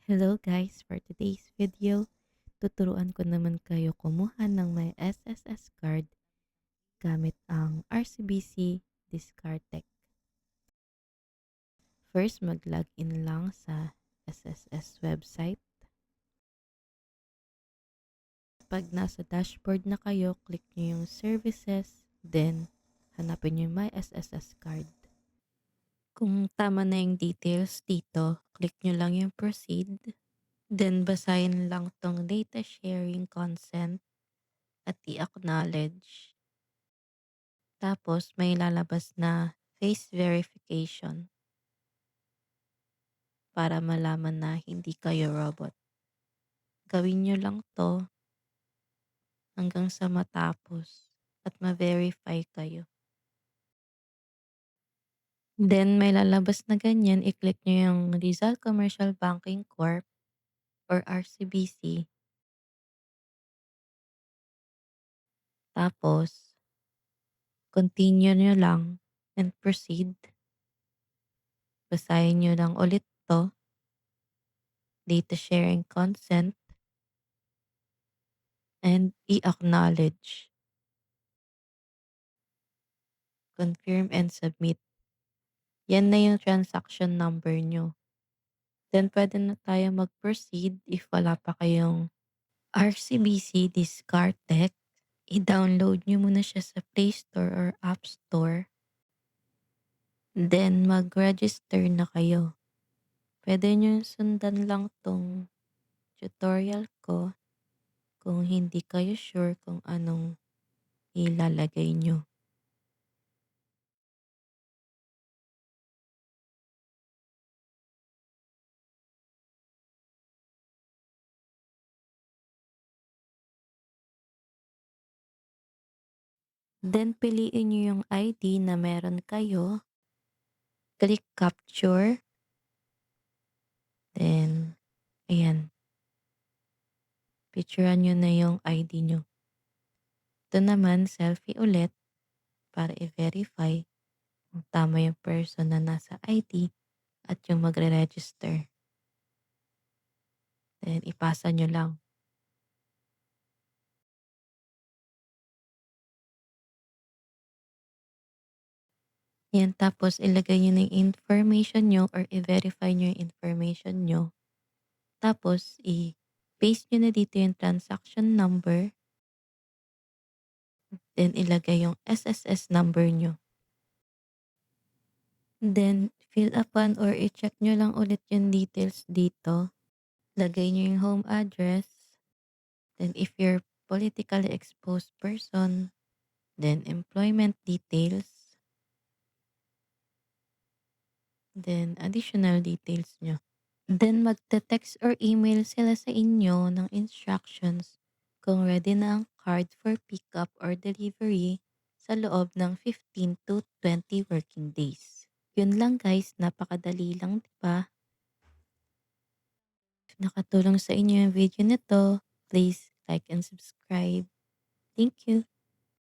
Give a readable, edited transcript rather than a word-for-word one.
Hello guys! For today's video, tuturuan ko naman kayo kumuha ng may SSS card gamit ang RCBC Discard Tech. First, mag-login lang sa SSS website. Pag nasa dashboard na kayo, click nyo yung services, then hanapin nyo yung my SSS card. Kung tama na yung details dito, click nyo lang yung proceed. Then basahin lang tong data sharing consent at i-acknowledge. Tapos may lalabas na face verification para malaman na hindi kayo robot. Gawin nyo lang 'to hanggang sa matapos at ma-verify kayo. Then may lalabas na ganyan, i-click nyo yung Rizal Commercial Banking Corp or RCBC. Tapos continue nyo lang and proceed. Basahin nyo lang ulit 'to, data sharing consent, and i-acknowledge. Confirm and submit. Yan na yung transaction number nyo. Then puwede na tayo mag-proceed if wala pa kayong RCBC Discard Tech. I-download nyo muna siya sa Play Store or App Store. Then mag-register na kayo. Puwede nyo sundan lang 'tong tutorial ko kung hindi kayo sure kung anong ilalagay nyo. Then piliin nyo yung ID na meron kayo, click capture, then ayan, picturean nyo na yung ID nyo. Ito naman selfie ulit para i-verify kung tama yung person na nasa ID at yung magre-register. Then ipasa nyo lang. Yan, tapos ilagay nyo na yung information nyo or i-verify nyo yung information nyo. Tapos i-paste nyo na dito yung transaction number. Then ilagay yung SSS number nyo. Then fill upan or i-check nyo lang ulit yung details dito. Lagay nyo yung home address. Then if you're politically exposed person, then employment details, then additional details nyo. Then magte-text or email sila sa inyo ng instructions kung ready na ang card for pickup or delivery sa loob ng 15 to 20 working days. Yun lang guys, napakadali lang, 'di ba? If nakatulong sa inyo yung video na 'to, please like and subscribe. Thank you.